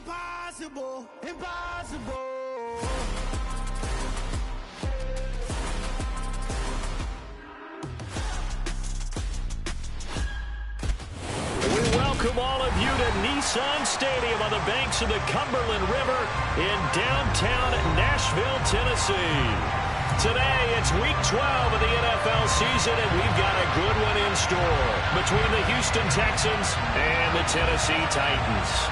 Impossible, impossible. We welcome all of you to Nissan Stadium on the banks of the Cumberland River in downtown Nashville, Tennessee. Today, it's Week 12 of the NFL season, and we've got a good one in store between the Houston Texans and the Tennessee Titans.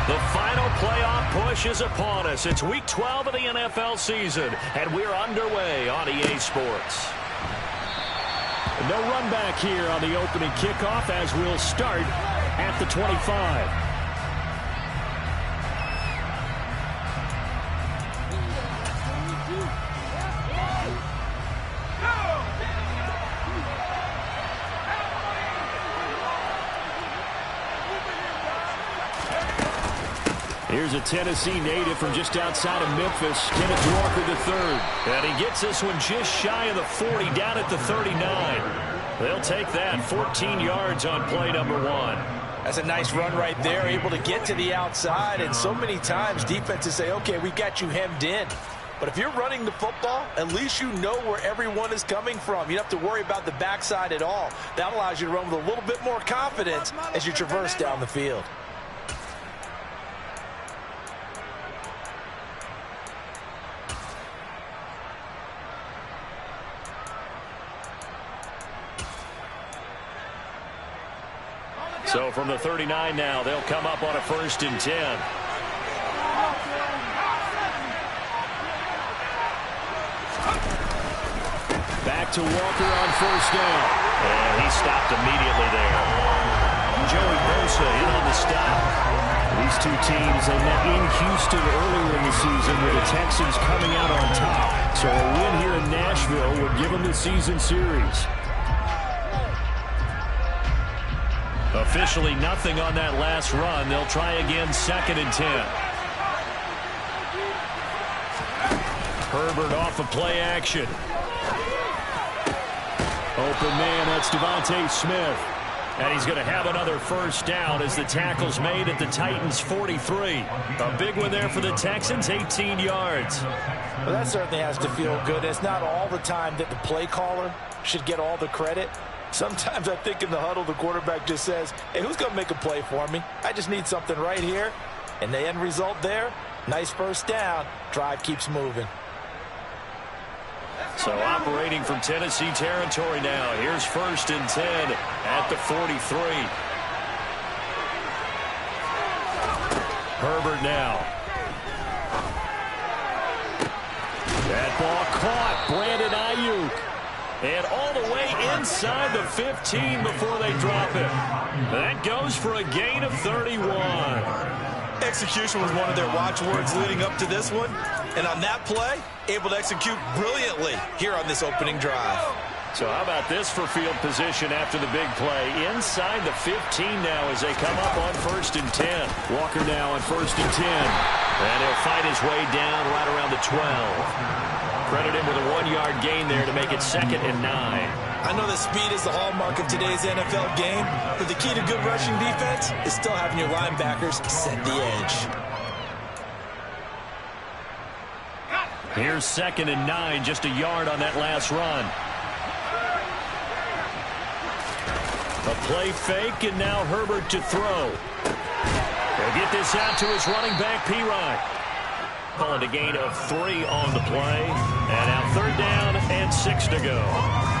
The final playoff push is upon us. It's Week 12 of the NFL season, and we're underway on EA Sports. No run back here on the opening kickoff as we'll start at the 25. Here's a Tennessee native from just outside of Memphis, Kenneth Walker III. And he gets this one just shy of the 40, down at the 39. They'll take that, 14 yards on play number 1. That's a nice run right there, able to get to the outside. And so many times defenses say, okay, we got you hemmed in. But if you're running the football, at least you know where everyone is coming from. You don't have to worry about the backside at all. That allows you to run with a little bit more confidence as you traverse down the field. So from the 39 now, they'll come up on a 1st and 10. Back to Walker on 1st down. And he stopped immediately there. Joey Bosa in on the stop. These two teams, they met in Houston earlier in the season with the Texans coming out on top. So a win here in Nashville would give them the season series. Officially nothing on that last run. They'll try again 2nd and 10. Herbert off of play action. Open man, that's Devontae Smith. And he's going to have another 1st down as the tackle's made at the Titans' 43. A big one there for the Texans, 18 yards. Well, that certainly has to feel good. It's not all the time that the play caller should get all the credit. Sometimes I think in the huddle, the quarterback just says, hey, who's going to make a play for me? I just need something right here. And the end result there, nice 1st down. Drive keeps moving. So operating from Tennessee territory now. Here's 1st and 10 at the 43. Herbert now. That ball caught. Brandon Ayuk. And all the way inside the 15 before they drop it. That goes for a gain of 31. Execution was one of their watchwords leading up to this one. And on that play, able to execute brilliantly here on this opening drive. So how about this for field position after the big play? Inside the 15 now as they come up on 1st and 10. Walker now on 1st and 10. And he'll fight his way down right around the 12. Credit him with a 1-yard gain there to make it 2nd and 9. I know that speed is the hallmark of today's NFL game, but the key to good rushing defense is still having your linebackers set the edge. Here's 2nd and 9, just a yard on that last run. A play fake, and now Herbert to throw. They'll get this out to his running back, P-Rod. Calling a gain of 3 on the play. And now 3rd down and 6 to go.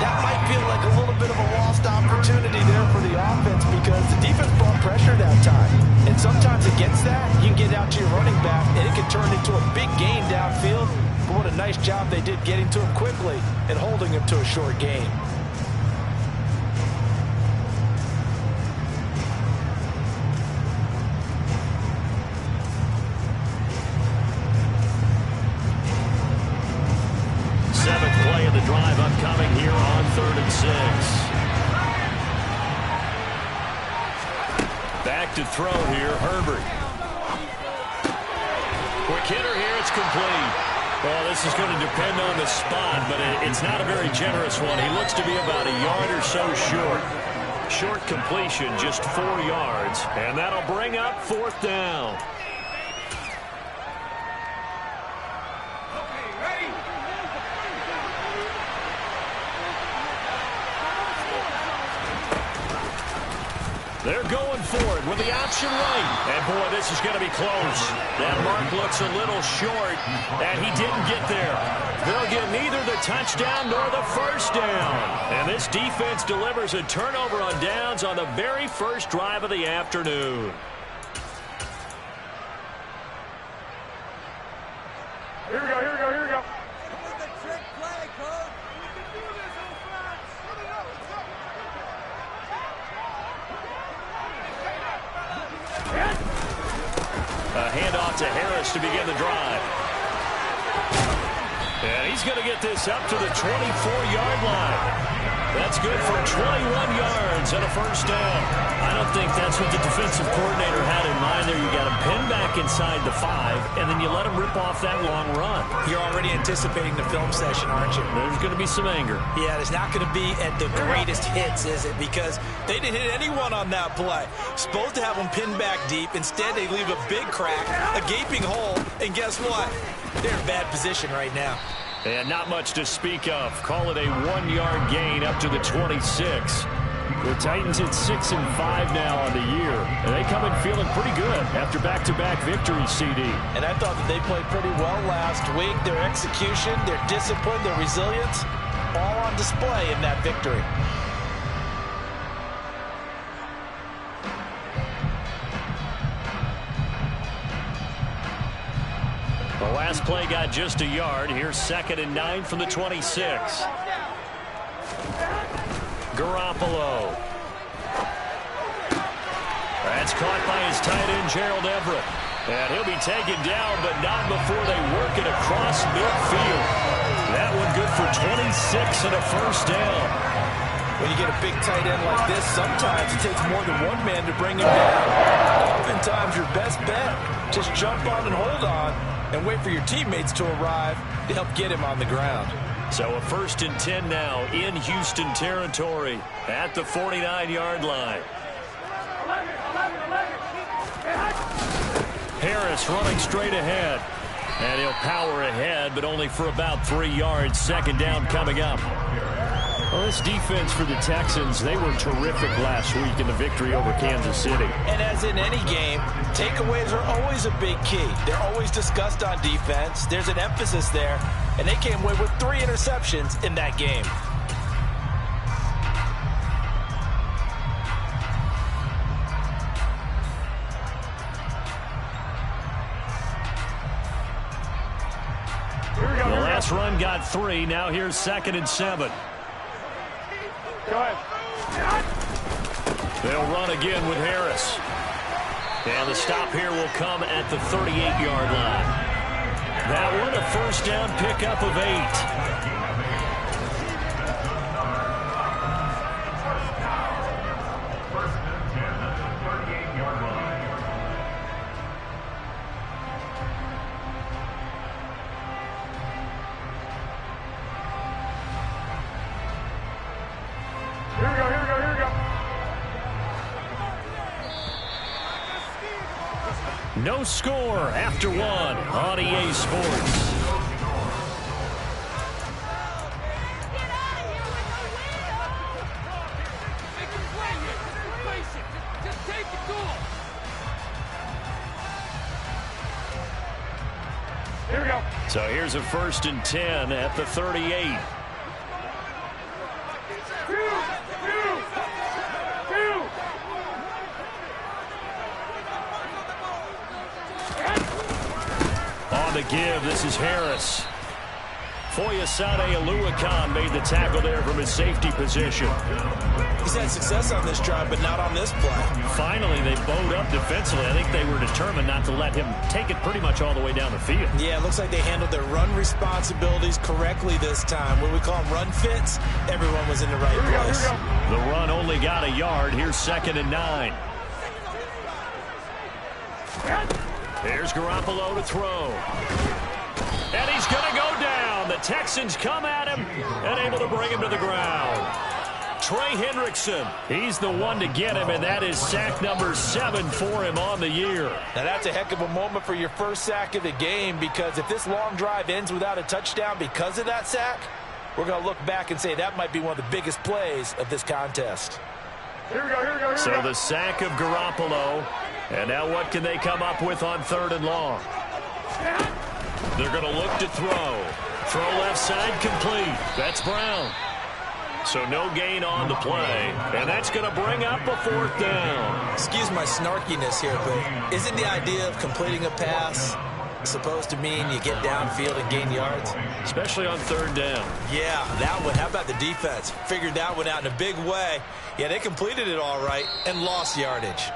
That might feel like a little bit of a lost opportunity there for the offense because the defense brought pressure that time. And sometimes against that, you can get out to your running back, and it can turn into a big gain downfield. But what a nice job they did getting to him quickly and holding him to a short gain. Seventh play of the drive upcoming here on 3rd and 6. back to throw here, Herbert. Quick hitter here, it's complete. Well, this is going to depend on the spot, but it's not a very generous one. He looks to be about a yard or so short. Short completion, just 4 yards, and that'll bring up 4th down. They're going for it with the option right. And, boy, this is going to be close. That mark looks a little short, and he didn't get there. They'll get neither the touchdown nor the first down. And this defense delivers a turnover on downs on the very first drive of the afternoon. Here we go, here we go, here we go. A handoff to Harris to begin the drive. And he's going to get this up to the 24-yard line. That's good for 21 yards and a first down. I don't think that's what the defensive coordinator had in mind there. You got him pinned back inside the 5, and then you let him rip off that long run. You're already anticipating the film session, aren't you? There's going to be some anger. Yeah, it's not going to be at the greatest hits, is it? Because they didn't hit anyone on that play. Supposed to have them pinned back deep. Instead, they leave a big crack, a gaping hole, and guess what? They're in bad position right now. And not much to speak of. Call it a 1-yard gain up to the 26. The Titans at 6-5 now on the year. And they come in feeling pretty good after back-to-back victories, CD. And I thought that they played pretty well last week. Their execution, their discipline, their resilience, all on display in that victory. The last play got just a yard. Here's 2nd and 9 from the 26. Garoppolo. That's caught by his tight end, Gerald Everett. And he'll be taken down, but not before they work it across midfield. That one good for 26 and a first down. When you get a big tight end like this, sometimes it takes more than one man to bring him down. Oftentimes, your best bet, just jump on and hold on and wait for your teammates to arrive to help get him on the ground. So a 1st and 10 now in Houston territory at the 49-yard line. Harris running straight ahead. And he'll power ahead, but only for about 3 yards. 2nd down coming up. Well, this defense for the Texans, they were terrific last week in the victory over Kansas City. And as in any game, takeaways are always a big key. They're always discussed on defense. There's an emphasis there, and they came away with 3 interceptions in that game. The last run got 3. Now here's 2nd and 7. Go ahead. They'll run again with Harris. And the stop here will come at the 38-yard line. That one a first down pickup of 8. Here we go, here we go, here we go. No score after 1 on EA Sports. Here we go. So here's a 1st and 10 at the 38. On the give, this is Harris. Foyesade Oluwakan made the tackle there from his safety position. He's had success on this drive, but not on this play. Finally, they bowed up defensively. I think they were determined not to let him take it pretty much all the way down the field. Yeah, it looks like they handled their run responsibilities correctly this time. What we call them run fits, everyone was in the right place. The run only got a yard. Here's 2nd and 9. Here's Garoppolo to throw. And he's going to go down. The Texans come at him and able to bring him to the ground. Trey Hendrickson, he's the one to get him, and that is sack number 7 for him on the year. Now that's a heck of a moment for your first sack of the game, because if this long drive ends without a touchdown because of that sack, we're going to look back and say that might be one of the biggest plays of this contest. Here we go, here we go, here we So go. the sack of Garoppolo, and now what can they come up with on 3rd and long? They're going to look to throw. Throw left side complete. That's Brown. So no gain on the play, and that's going to bring up a 4th down. Excuse my snarkiness here, but isn't the idea of completing a pass supposed to mean you get downfield and gain yards? Especially on 3rd down. Yeah, that one. How about the defense? Figured that one out in a big way. Yeah, they completed it all right and lost yardage.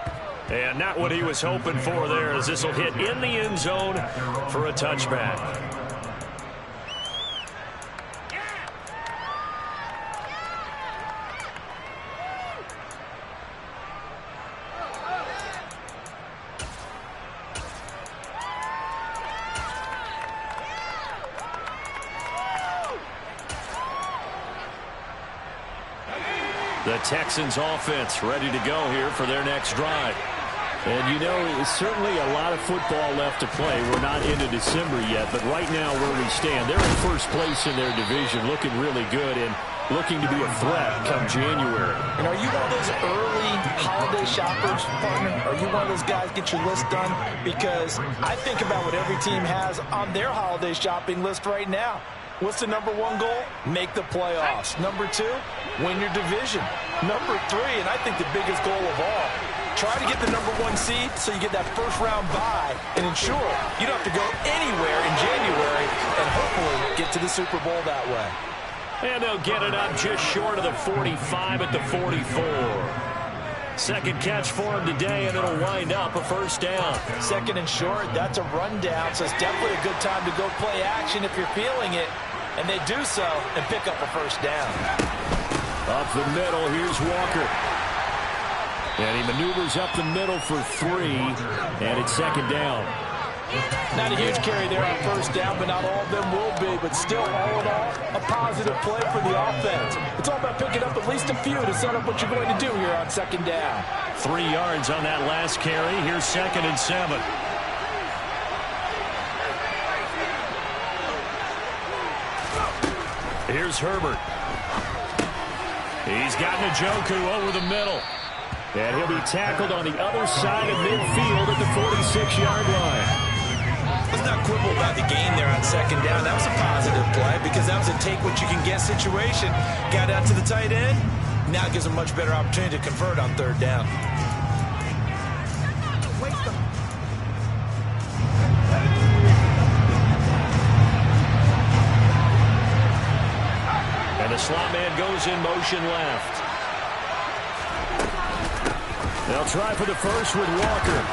And not what he was hoping for there, as this will hit in the end zone for a touchback. The Texans offense ready to go here for their next drive. And you know, it's certainly a lot of football left to play. We're not into December yet, but right now where we stand, they're in first place in their division, looking really good and looking to be a threat come January. And are you one of those early holiday shoppers, partner? Are you one of those guys get your list done? Because I think about what every team has on their holiday shopping list right now. What's the number 1 goal? Make the playoffs. Number 2, win your division. Number 3, and I think the biggest goal of all, try to get the number 1 seed so you get that first-round bye and ensure you don't have to go anywhere in January and hopefully get to the Super Bowl that way. And they'll get it up just short of the 45 at the 44. Second catch for him today, and it'll wind up a 1st down. 2nd and short, that's a rundown, so it's definitely a good time to go play action if you're feeling it. And they do so and pick up a 1st down. Up the middle, here's Walker. And he maneuvers up the middle for 3, and it's 2nd down. Not a huge carry there on 1st down, but not all of them will be. But still, all in all, a positive play for the offense. It's all about picking up at least a few to set up what you're going to do here on 2nd down. 3 yards on that last carry. Here's 2nd and 7. Here's Herbert. He's got Njoku over the middle. And he'll be tackled on the other side of midfield at the 46-yard line. Let's not quibble about the gain there on 2nd down. That was a positive play because that was a take-what-you-can-get situation. Got out to the tight end. Now gives a much better opportunity to convert on 3rd down. And the slot man goes in motion left. They'll try for the first with Walker.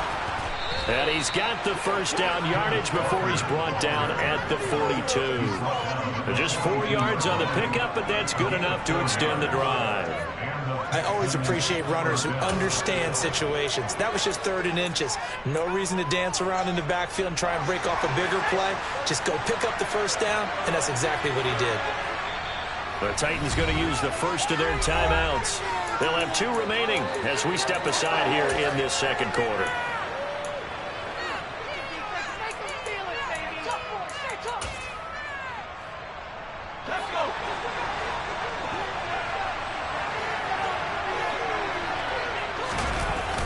And he's got the 1st down yardage before he's brought down at the 42. Just 4 yards on the pickup, but that's good enough to extend the drive. I always appreciate runners who understand situations. That was just 3rd and inches. No reason to dance around in the backfield and try and break off a bigger play. Just go pick up the 1st down, and that's exactly what he did. The Titans going to use the first of their timeouts. They'll have 2 remaining as we step aside here in this 2nd quarter.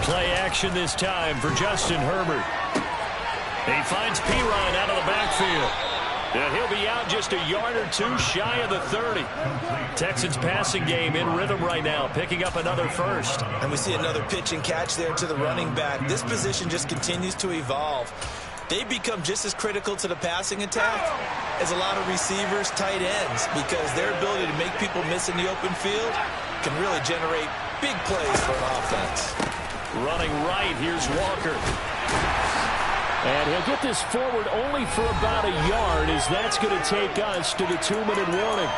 Play action this time for Justin Herbert. He finds Perine out of the backfield. And he'll be out just a yard or 2 shy of the 30. Texans passing game in rhythm right now, picking up another 1st. And we see another pitch and catch there to the running back. This position just continues to evolve. They become just as critical to the passing attack as a lot of receivers, tight ends, because their ability to make people miss in the open field can really generate big plays for an offense. Running right, here's Walker. And he'll get this forward only for about a yard, as that's going to take us to the 2-minute warning.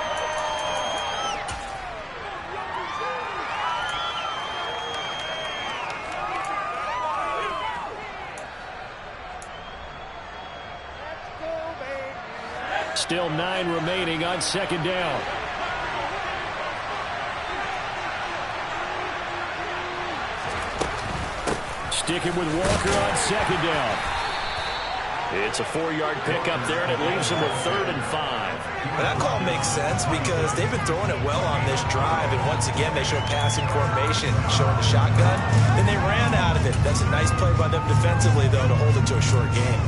Still 9 remaining on second down. Sticking with Walker on second down. It's a 4-yard pickup there, and it leaves them with 3rd and 5. Well, that call makes sense because they've been throwing it well on this drive, and once again they show passing formation, showing the shotgun, and they ran out of it. That's a nice play by them defensively, though, to hold it to a short game.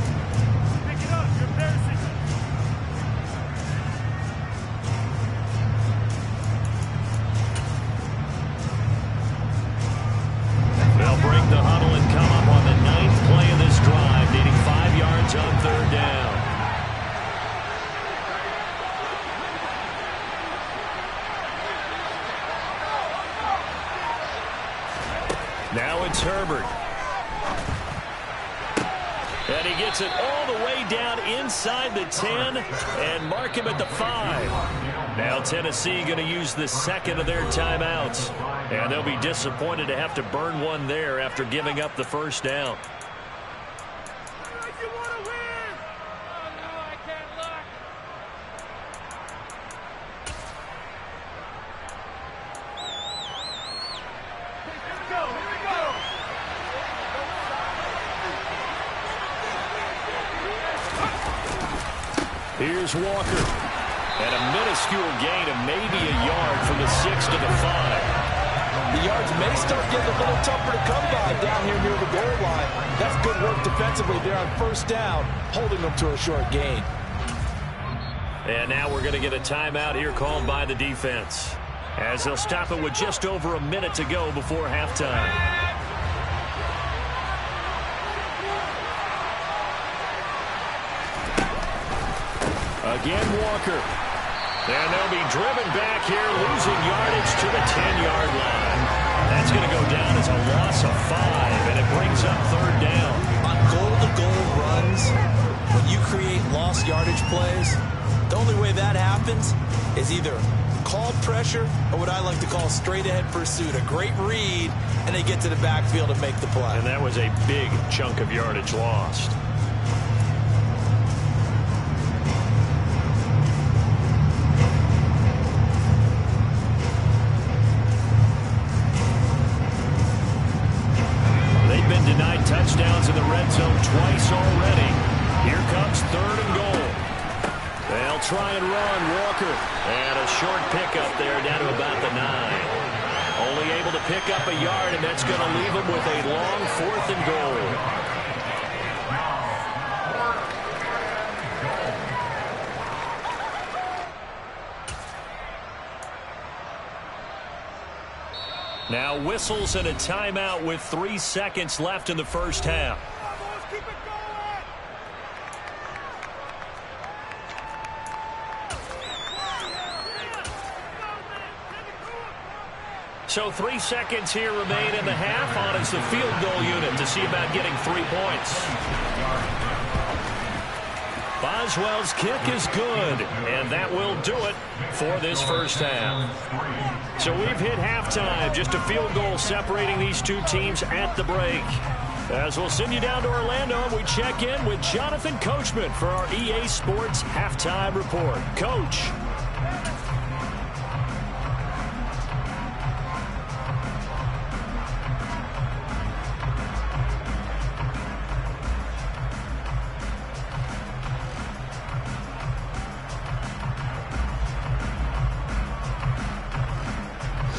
They'll break the huddle and come up on the 9th play of this drive, needing 5 yards on 3rd down. Now it's Herbert. And he gets it all the way down inside the 10 and mark him at the 5. Now Tennessee going to use the second of their timeouts. And they'll be disappointed to have to burn one there after giving up the first down. Here's Walker. And a minuscule gain of maybe a yard from the 6 to the 5. The yards may start getting a little tougher to come by down here near the goal line. That's good work defensively there on first down, holding them to a short gain. And now we're going to get a timeout here called by the defense, as they'll stop it with just over a minute to go before halftime. Again, Walker. And they'll be driven back here, losing yardage to the 10-yard line. That's going to go down as a loss of 5, and it brings up 3rd down. On goal-to-goal runs, when you create lost yardage plays, the only way that happens is either called pressure or what I like to call straight-ahead pursuit. A great read, and they get to the backfield and make the play. And that was a big chunk of yardage lost. Denied touchdowns in the red zone twice already. Here comes 3rd and goal. They'll try and run Walker. And a short pickup there down to about the 9. Only able to pick up a yard, and that's going to leave them with a long 4th and goal. Now whistles and a timeout with 3 seconds left in the first half. So 3 seconds here remain in the half. On is the field goal unit to see about getting 3 points. Boswell's kick is good, and that will do it for this first half. So we've hit halftime, just a field goal separating these two teams at the break. As we'll send you down to Orlando, and we check in with Jonathan Coachman for our EA Sports Halftime Report. Coach.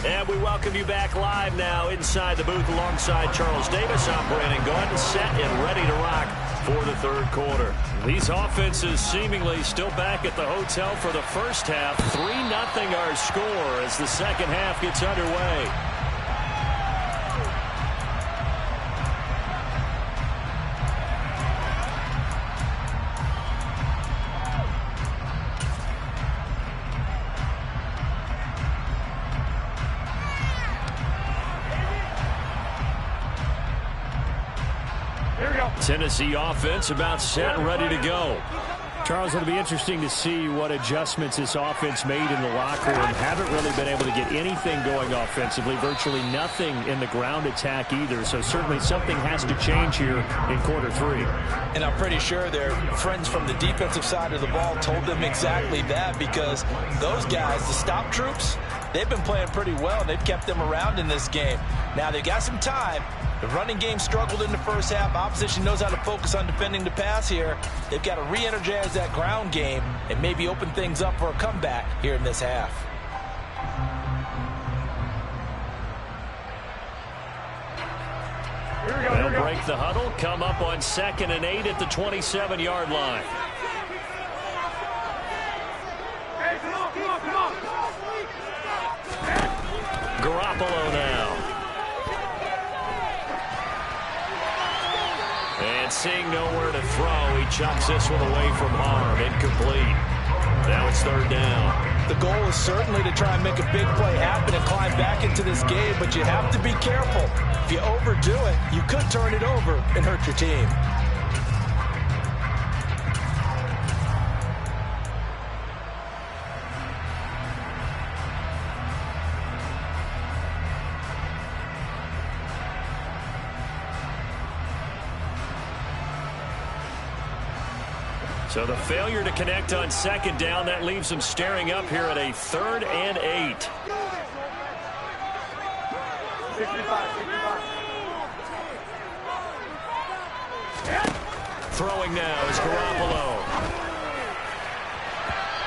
And we welcome you back live now inside the booth alongside Charles Davis. I'm Brandon Gordon, set and ready to rock for the 3rd quarter. These offenses seemingly still back at the hotel for the first half. 3-0 our score as the second half gets underway. Tennessee offense about set and ready to go. Charles, it'll be interesting to see what adjustments this offense made in the locker room. Haven't really been able to get anything going offensively, virtually nothing in the ground attack either. So certainly something has to change here in quarter 3. And I'm pretty sure their friends from the defensive side of the ball told them exactly that, because those guys, the stop troops, they've been playing pretty well. They've kept them around in this game. Now they've got some time. The running game struggled in the first half. Opposition knows how to focus on defending the pass here. They've got to re-energize that ground game and maybe open things up for a comeback here in this half. They'll break the huddle, come up on 2nd and 8 at the 27-yard line. Garoppolo now. And seeing nowhere to throw, he chucks this one away from harm. Incomplete. Now it's 3rd down. The goal is certainly to try and make a big play happen and climb back into this game, but you have to be careful. If you overdo it, you could turn it over and hurt your team. So the failure to connect on 2nd down, that leaves them staring up here at a 3rd and 8. Throwing now is Garoppolo.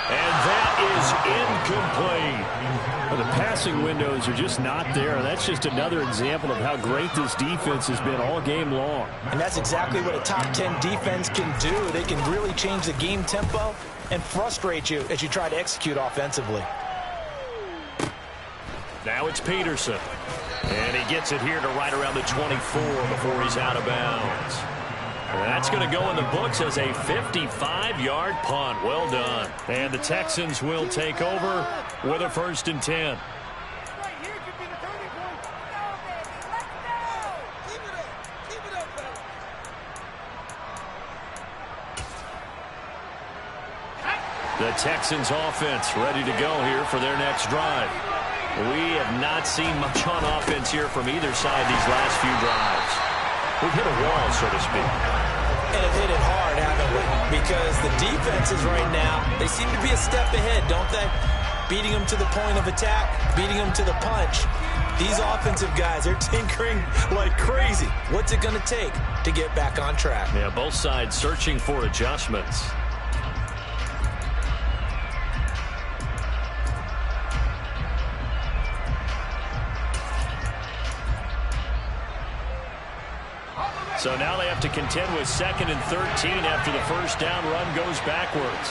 And that is incomplete. Well, the passing windows are just not there. That's just another example of how great this defense has been all game long. And that's exactly what a top 10 defense can do. They can really change the game tempo and frustrate you as you try to execute offensively. Now it's Peterson. And he gets it here to right around the 24 before he's out of bounds. And that's going to go in the books as a 55-yard punt. Well done. And the Texans will take over with a 1st and 10. The Texans offense ready to go here for their next drive. We have not seen much on offense here from either side these last few drives. We've hit a wall, so to speak. And have hit it hard, haven't we? Because the defenses right now, they seem to be a step ahead, don't they? Beating them to the point of attack, beating them to the punch. These offensive guys, they're tinkering like crazy. What's it going to take to get back on track? Yeah, both sides searching for adjustments. So now they have to contend with 2nd and 13 after the 1st down run goes backwards.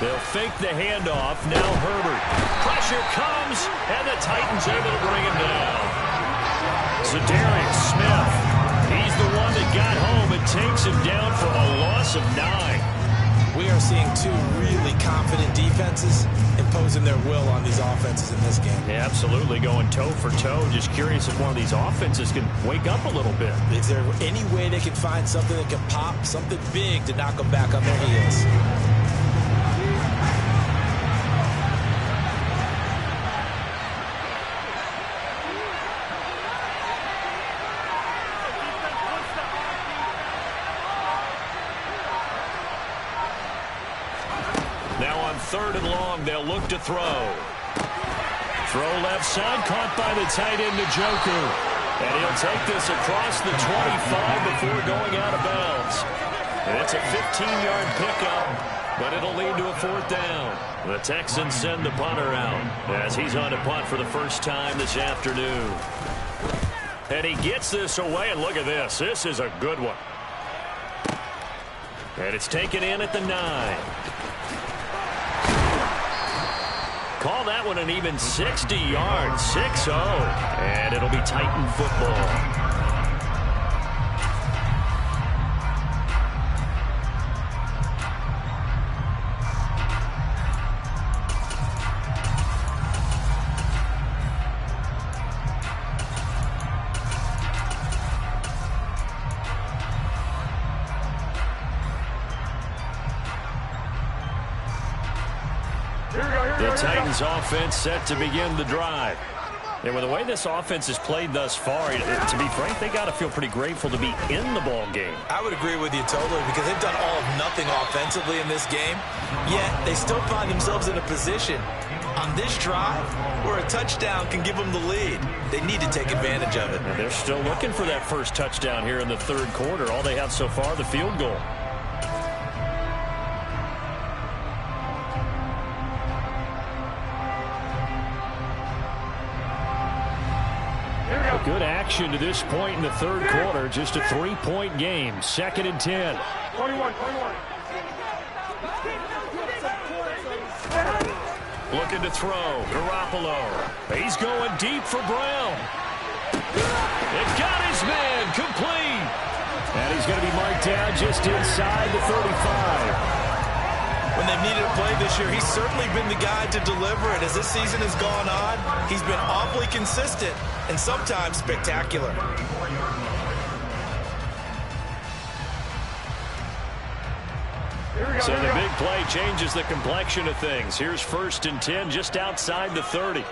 They'll fake the handoff. Now Herbert. Pressure comes, and the Titans able to bring him down. Zadarius Smith. He's the one that got home and takes him down for a loss of 9. We are seeing two really confident defenses imposing their will on these offenses in this game. Yeah, absolutely, going toe for toe. Just curious if one of these offenses can wake up a little bit. Is there any way they can find something that can pop, something big to knock them back on their heels? Now on 3rd and long, they'll look to throw. Throw left side, caught by the tight end, Njoku. And he'll take this across the 25 before going out of bounds. And it's a 15-yard pickup, but it'll lead to a 4th down. The Texans send the punter out as he's on to punt for the first time this afternoon. And he gets this away, and look at this. This is a good one. And it's taken in at the 9. Call that one an even 60 yards, 6-0. And it'll be Titan football. The Titans offense set to begin the drive. And with the way this offense has played thus far, to be frank, they got to feel pretty grateful to be in the ball game. I would agree with you totally, because they've done all of nothing offensively in this game, yet they still find themselves in a position on this drive where a touchdown can give them the lead. They need to take advantage of it. And they're still looking for that first touchdown here in the third quarter. All they have so far, the field goal. Good action to this point in the third quarter. Just a 3-point game. 2nd and 10. 21. Looking to throw. Garoppolo. He's going deep for Brown. It got his man. Complete. And he's going to be marked down just inside the 35. When they've needed a play this year, he's certainly been the guy to deliver it. As this season has gone on, he's been awfully consistent and sometimes spectacular. So the big play changes the complexion of things. Here's 1st and 10 just outside the 30.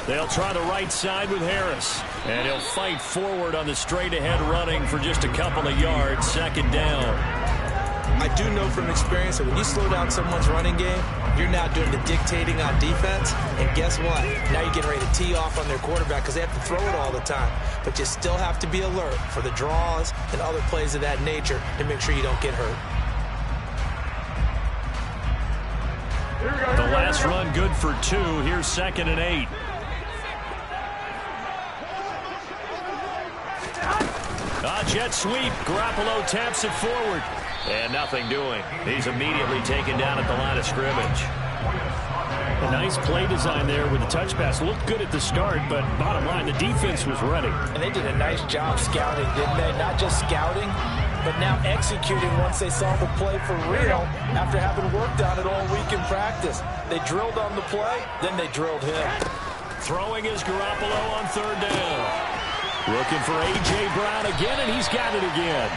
They'll try the right side with Harris. And he'll fight forward on the straight-ahead running for just a couple of yards. 2nd down. I do know from experience that when you slow down someone's running game, you're now doing the dictating on defense. And guess what? Now you're getting ready to tee off on their quarterback because they have to throw it all the time. But you still have to be alert for the draws and other plays of that nature to make sure you don't get hurt. The last run good for 2. Here's 2nd and 8. Jet sweep. Garoppolo taps it forward. And nothing doing. He's immediately taken down at the line of scrimmage. A nice play design there with the touch pass. Looked good at the start, but bottom line, the defense was ready. And they did a nice job scouting, didn't they? Not just scouting, but now executing once they saw the play for real after having worked on it all week in practice. They drilled on the play, then they drilled him. Throwing is Garoppolo on 3rd down. Looking for A.J. Brown again, and he's got it again.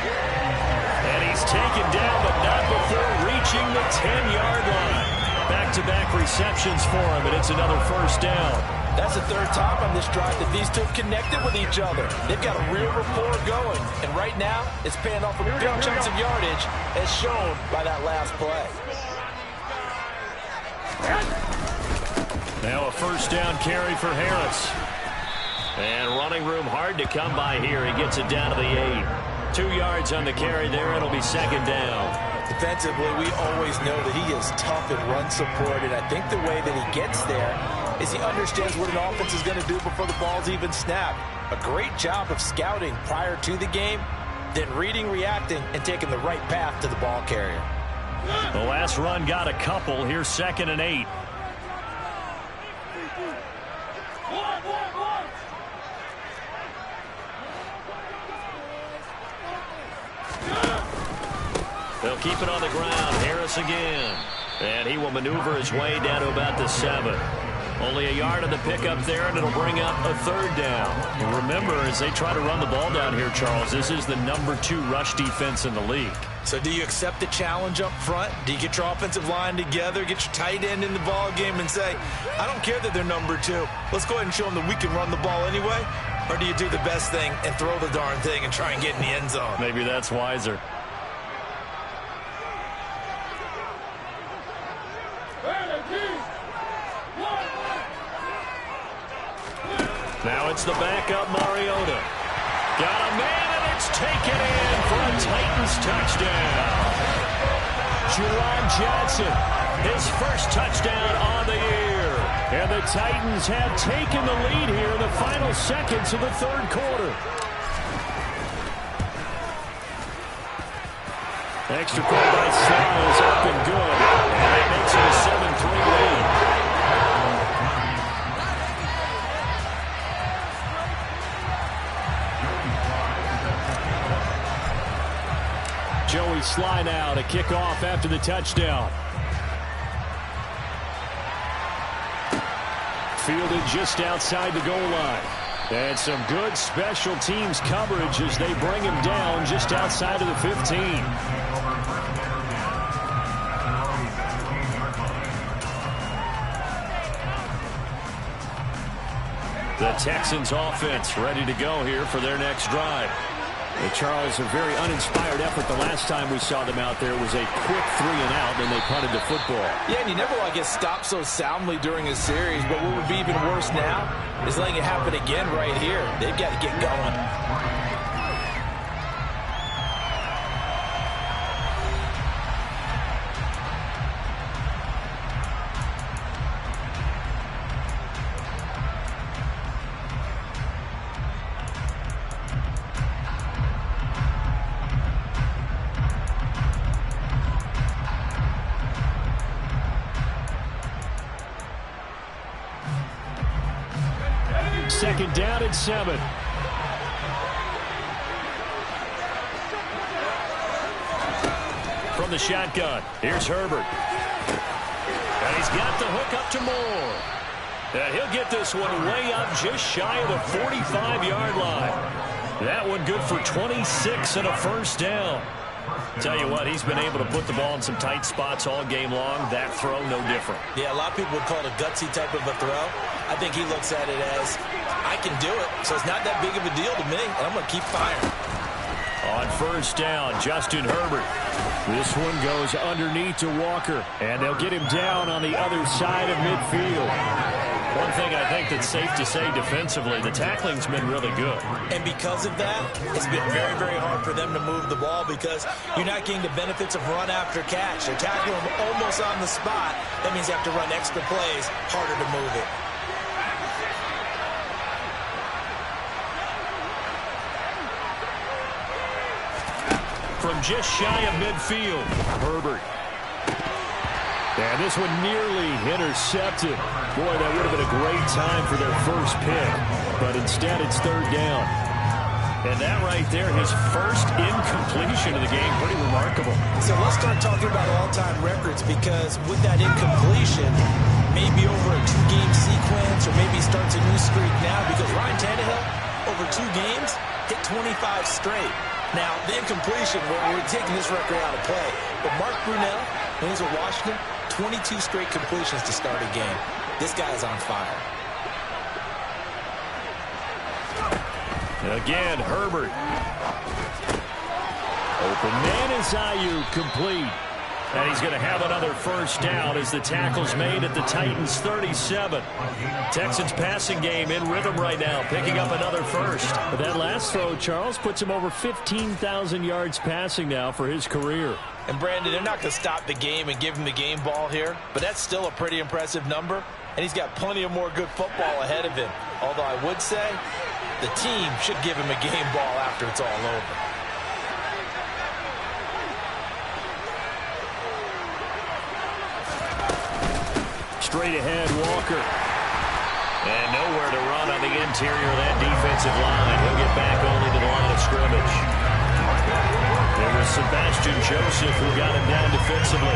And he's taken down, but not before reaching the 10-yard line. Back-to-back receptions for him, and it's another 1st down. That's the 3rd time on this drive that these two connected with each other. They've got a real rapport going, and right now it's paying off with big chunks of yardage, as shown by that last play. Now a 1st down carry for Harris. And running room hard to come by here. He gets it down to the 8. 2 yards on the carry there. It'll be 2nd down. Defensively, we always know that he is tough and run support, and I think the way that he gets there is he understands what an offense is going to do before the ball's even snapped. A great job of scouting prior to the game, then reading, reacting, and taking the right path to the ball carrier. The last run got a couple. Here's 2nd and 8. They'll keep it on the ground. Harris again. And he will maneuver his way down to about the 7. Only a yard of the pickup there, and it'll bring up a 3rd down. And remember, as they try to run the ball down here, Charles, this is the number 2 rush defense in the league. So do you accept the challenge up front? Do you get your offensive line together, get your tight end in the ball game and say, I don't care that they're number 2. Let's go ahead and show them that we can run the ball anyway? Or do you do the best thing and throw the darn thing and try and get in the end zone? Maybe that's wiser. Now it's the backup Mariota. Got a man, and it's taken in for a Titans touchdown. Juwan Johnson, his first touchdown on the year. And the Titans have taken the lead here in the final seconds of the 3rd quarter. Extra point by Sal is up and good. And that makes it a 7-3 lead. Joey Sly now to kick off after the touchdown. Fielded just outside the goal line. And some good special teams coverage as they bring him down just outside of the 15. The Texans offense ready to go here for their next drive. Well, Charles, a very uninspired effort. The last time we saw them out there was a quick 3-and-out, and they punted the football. Yeah, and you never want to get stopped so soundly during a series, but what would be even worse now is letting it happen again right here. They've got to get going. Second down and 7. From the shotgun, here's Herbert. And he's got the hook up to Moore. And he'll get this one way up just shy of the 45-yard line. That one good for 26 and a first down. Tell you what, he's been able to put the ball in some tight spots all game long. That throw, no different. Yeah, a lot of people would call it a gutsy type of a throw. I think he looks at it as, I can do it, so it's not that big of a deal to me, and I'm going to keep firing. On first down, Justin Herbert. This one goes underneath to Walker, and they'll get him down on the other side of midfield. One thing I think that's safe to say defensively, the tackling's been really good. And because of that, it's been very, very hard for them to move the ball because you're not getting the benefits of run after catch. They're tackling them almost on the spot. That means you have to run extra plays, harder to move it. From just shy of midfield, Herbert. And this one nearly intercepted. Boy, that would have been a great time for their first pick. But instead, it's third down. And that right there, his first incompletion of the game, pretty remarkable. So let's start talking about all-time records because with that incompletion, maybe over a 2-game sequence or maybe starts a new streak now because Ryan Tannehill, over 2 games, hit 25 straight. Now, the incompletion, we're taking this record out of play. But Mark Brunell, when he was at Washington, 22 straight completions to start a game. This guy is on fire. Again, Herbert. Open man is Ayuk, complete. And he's going to have another first down as the tackle's made at the Titans' 37. Texans passing game in rhythm right now, picking up another first. But that last throw, Charles, puts him over 15,000 yards passing now for his career. And Brandon, they're not going to stop the game and give him the game ball here, but that's still a pretty impressive number, and he's got plenty of more good football ahead of him. Although I would say the team should give him a game ball after it's all over. Straight ahead, Walker. And nowhere to run on the interior of that defensive line. He'll get back only to the line of scrimmage. There was Sebastian Joseph who got him down defensively.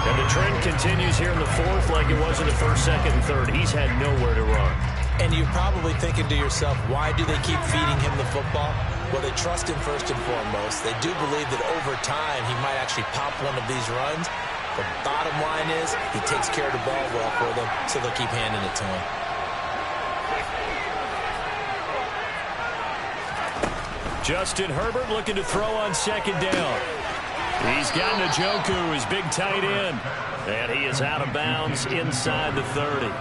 And the trend continues here in the fourth like it was in the first, second, and third. He's had nowhere to run. And you're probably thinking to yourself, why do they keep feeding him the football? Well, they trust him first and foremost. They do believe that over time he might actually pop one of these runs. But bottom line is, he takes care of the ball well for them, so they'll keep handing it to him. Justin Herbert looking to throw on second down. He's got Njoku, his big tight end. And he is out of bounds inside the 30.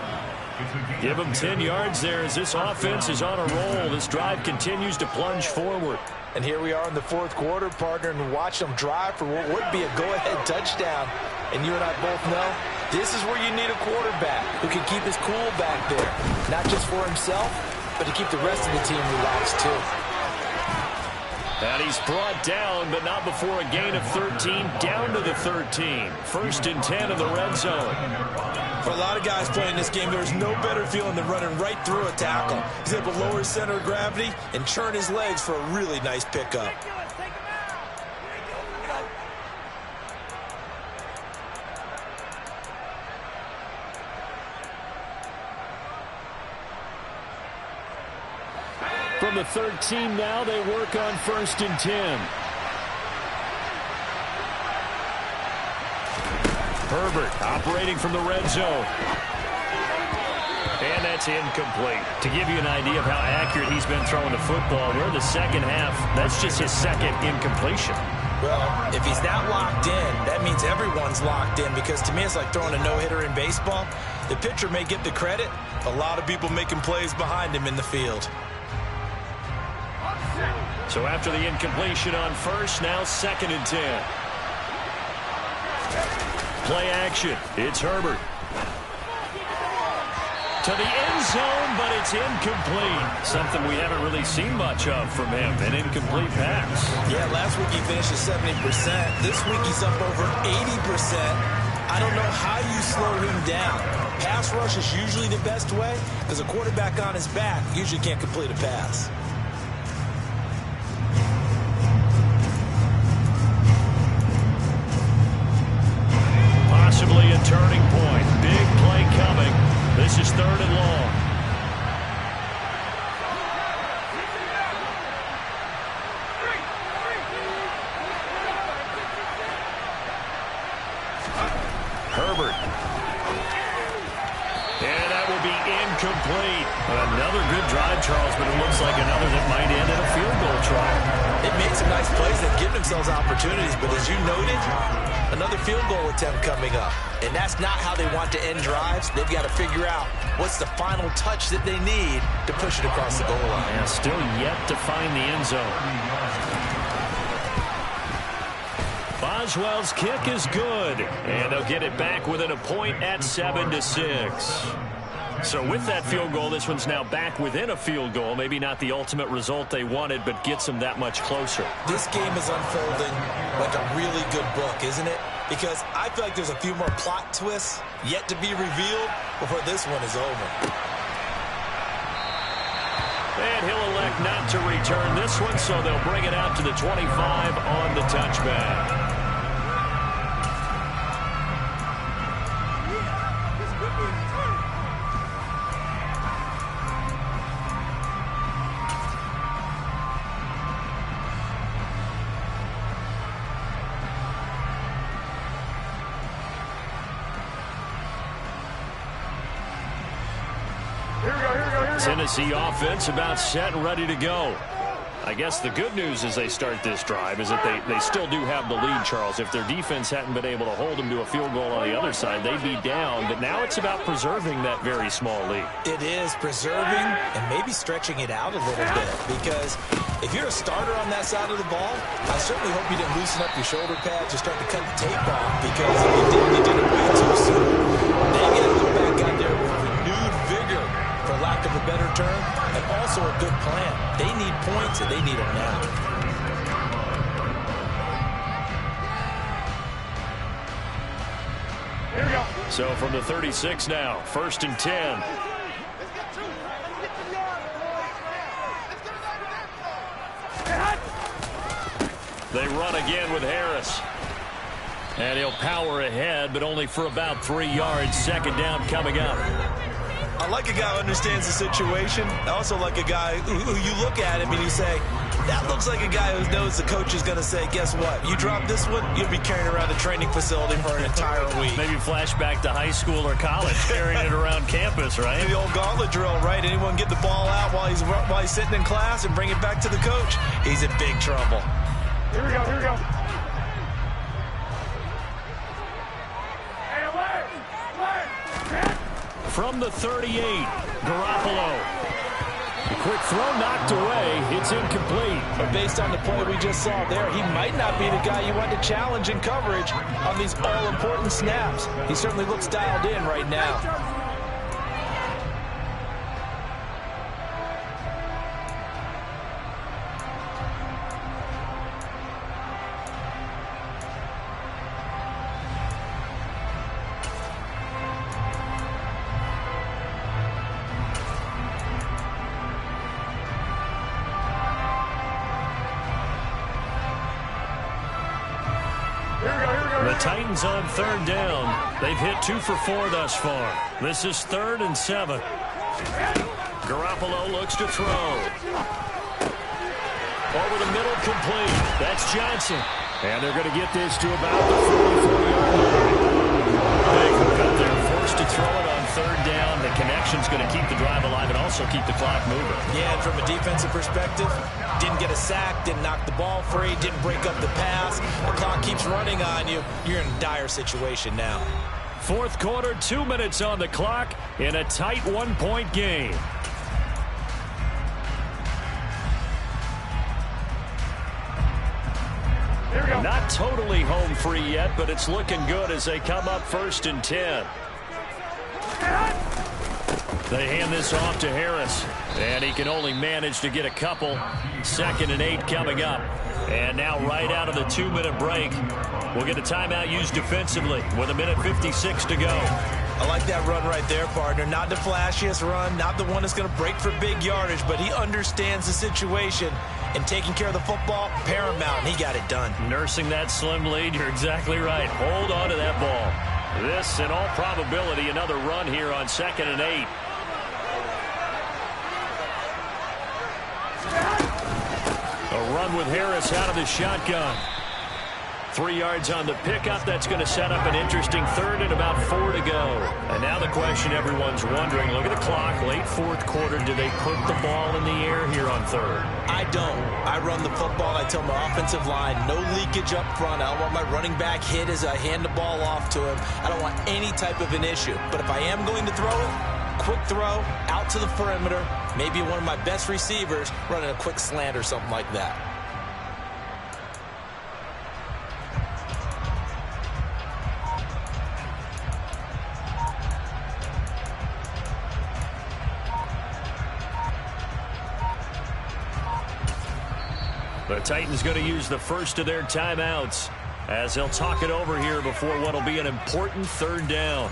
Give him 10 yards there as this offense is on a roll. This drive continues to plunge forward. And here we are in the fourth quarter, partner, and watch them drive for what would be a go-ahead touchdown. And you and I both know this is where you need a quarterback who can keep his cool back there. Not just for himself, but to keep the rest of the team relaxed too. And he's brought down, but not before a gain of 13, down to the 13. First and 10 in the red zone. For a lot of guys playing this game, there's no better feeling than running right through a tackle. He's able to lower his center of gravity and turn his legs for a really nice pickup. From the 13 now, they work on 1st and 10. Herbert operating from the red zone. And that's incomplete. To give you an idea of how accurate he's been throwing the football, we're in the second half. That's just his second incompletion. Well, if he's that locked in, that means everyone's locked in, because to me it's like throwing a no-hitter in baseball. The pitcher may get the credit, a lot of people making plays behind him in the field. So after the incompletion on 1st, now 2nd and 10. Play action. It's Herbert. To the end zone, but it's incomplete. Something we haven't really seen much of from him, an incomplete pass. Yeah, last week he finished at 70%. This week he's up over 80%. I don't know how you slow him down. Pass rush is usually the best way, because a quarterback on his back usually can't complete a pass. Possibly a turning point. Big play coming. This is 3rd and long. Herbert. And that will be incomplete. Another good drive, Charles, but it looks like another that might end in a field goal try. They've made some nice plays. They've given themselves opportunities, but as you noted, another field goal attempt coming up. And that's not how they want to end drives. They've got to figure out what's the final touch that they need to push it across the goal line. Yeah, still yet to find the end zone. Boswell's kick is good. And they'll get it back within a point at 7-6. So with that field goal, this one's now back within a field goal. Maybe not the ultimate result they wanted, but gets them that much closer. This game is unfolding like a really good book, isn't it? Because I feel like there's a few more plot twists yet to be revealed before this one is over. And he'll elect not to return this one, so they'll bring it out to the 25 on the touchback. Tennessee offense about set and ready to go. I guess the good news as they start this drive is that they still do have the lead, Charles. If their defense hadn't been able to hold them to a field goal on the other side, they'd be down. But now it's about preserving that very small lead. It is preserving and maybe stretching it out a little bit, because if you're a starter on that side of the ball, I certainly hope you didn't loosen up your shoulder pads or start to cut the tape off, because if you did it way too soon. They got to go back out there with renewed vigor, for lack of a better term, and also a good plan. They need points, and they need them now. Here we go. So from the 36 now, 1st and 10. They run again with Harris. And he'll power ahead, but only for about 3 yards. 2nd down coming up. I like a guy who understands the situation. I also like a guy who you look at him and you say, that looks like a guy who knows the coach is going to say, guess what? You drop this one, you'll be carrying around the training facility for an entire week. Maybe flashback to high school or college, carrying it around campus, right? The old gauntlet drill, right? Anyone get the ball out while he's sitting in class and bring it back to the coach? He's in big trouble. Here we go, here we go. From the 38, Garoppolo. The quick throw knocked away. It's incomplete. But based on the play we just saw there, he might not be the guy you want to challenge in coverage on these all-important snaps. He certainly looks dialed in right now. The Titans on 3rd down. They've hit 2 for 4 thus far. This is 3rd and 7. Garoppolo looks to throw. Over the middle, complete. That's Johnson. And they're going to get this to about the 44-yard line. Big hook up there, forced to throw it on third down. The connection's going to keep the drive alive and also keep the clock moving. Yeah, and from a defensive perspective, didn't get a sack, didn't knock the ball free, didn't break up the pass. The clock keeps running on you. You're in a dire situation now. Fourth quarter, 2 minutes on the clock in a tight 1-point game. Not totally home free yet, but it's looking good as they come up 1st and 10. They hand this off to Harris, and he can only manage to get a couple. 2nd and 8 coming up. And now right out of the 2-minute break, we'll get a timeout used defensively with 1:56 to go. I like that run right there, partner. Not the flashiest run, not the one that's going to break for big yardage, but he understands the situation, and taking care of the football, paramount, and he got it done. Nursing that slim lead, you're exactly right. Hold on to that ball. This, in all probability, another run here on 2nd and 8. A run with Harris out of the shotgun. 3 yards on the pickup. That's going to set up an interesting 3rd and about 4 to go. And now the question everyone's wondering, look at the clock, late 4th quarter, do they put the ball in the air here on 3rd? I don't. I run the football. I tell my offensive line, no leakage up front. I don't want my running back hit as I hand the ball off to him. I don't want any type of an issue. But if I am going to throw it, quick throw, out to the perimeter, maybe one of my best receivers running a quick slant or something like that. The Titans going to use the first of their timeouts as they'll talk it over here before what will be an important 3rd down.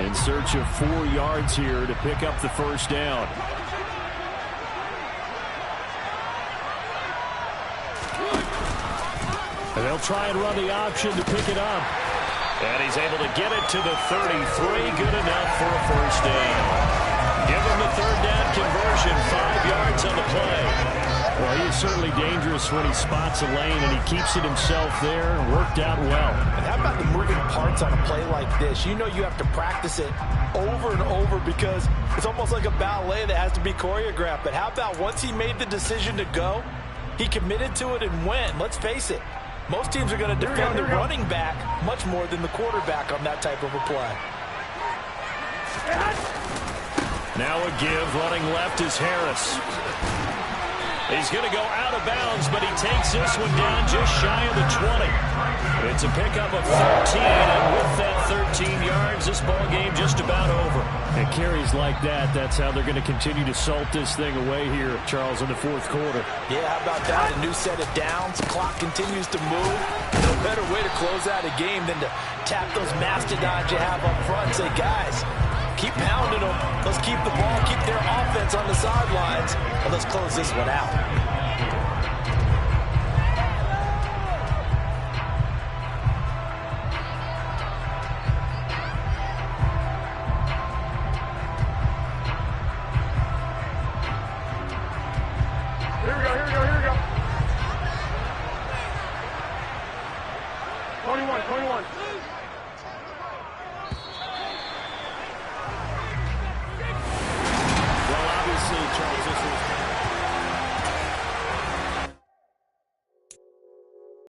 In search of 4 yards here to pick up the 1st down. And they'll try and run the option to pick it up. And he's able to get it to the 33. Good enough for a 1st down. Give him the 3rd down conversion. 5 yards on the play. Well, he is certainly dangerous when he spots a lane, and he keeps it himself there. Worked out well. And how about the moving parts on a play like this? You know you have to practice it over and over because it's almost like a ballet that has to be choreographed. But how about once he made the decision to go, he committed to it and went. Let's face it, most teams are going to defend the running back much more than the quarterback on that type of a play. Now a give. Running left is Harris. He's going to go out of bounds, but he takes this one down just shy of the 20. It's a pickup of 13, and with that 13 yards, this ball game just about over. And carries like that, that's how they're going to continue to salt this thing away here, Charles, in the 4th quarter. Yeah, how about that? A new set of downs. Clock continues to move. No better way to close out a game than to tap those mastodons you have up front and say, guys, keep pounding them. Let's keep the ball, keep their offense on the sidelines, and let's close this one out.